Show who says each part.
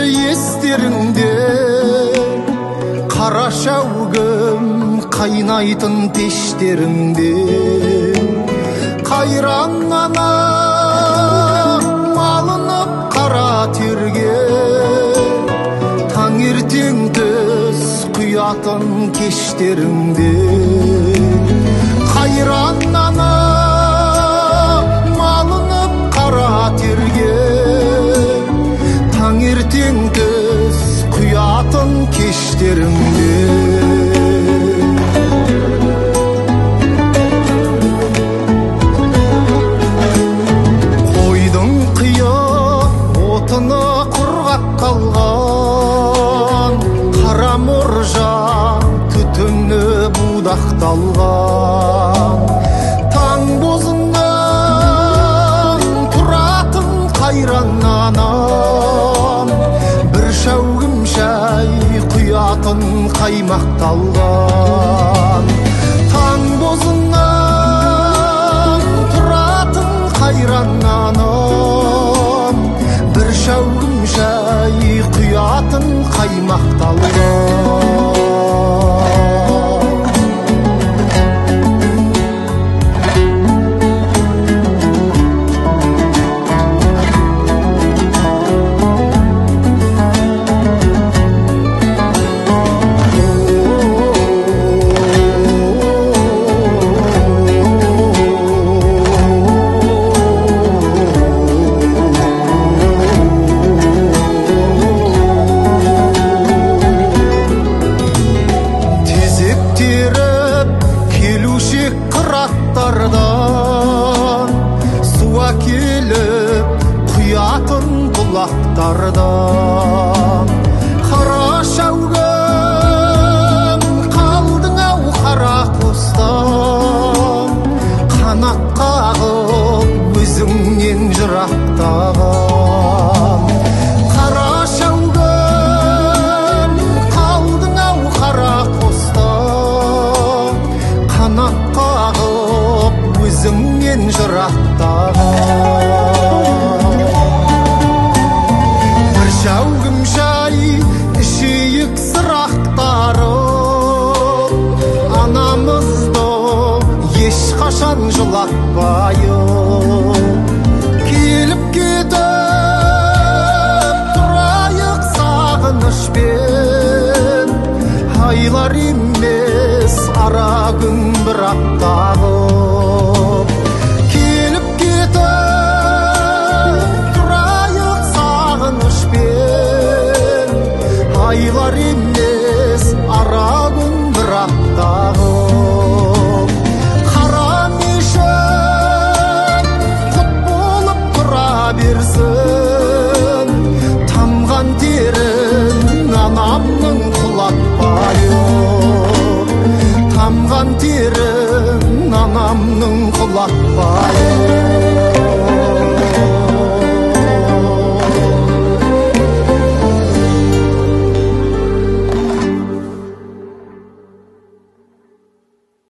Speaker 1: естеріңде қара шәугім қайнайтын пештеріңде қайран ана малынып қара терге таңертең түс құятын кештеріңде қайран ана малынып қара терге таңертең түс құятын кештеріңде қойдың қияқ отыны құрғап қалған қара мұржа түтіні будақталған таң бозынан тұратын қайран анам бір шәугім шәй құятын қаймақталған таң бозынан тұратын қайран анам бір шәугім шәй құятын қаймақталған суа келіп құятын бұлақтардан қара шәугім қалдың ау қара қостан қанат қағып өзіңнен жырақтаған қара шәугім қалдың ау қара қостан қанат қағып өзіңнен жырақтаған бір шәугім шай ішейік сырақтарым анамызды ешқашан жылатпайық келіп кетіп тұрайық сағынышпен айлар емес ара күн бір аптағып келіп кетіп тұрайық сағынышпен айлар емес ара күн бір аптағып қара мешіт құт болып тұра берсін тамған терін анамның құлатпайық тамған терін анамның құлатпайық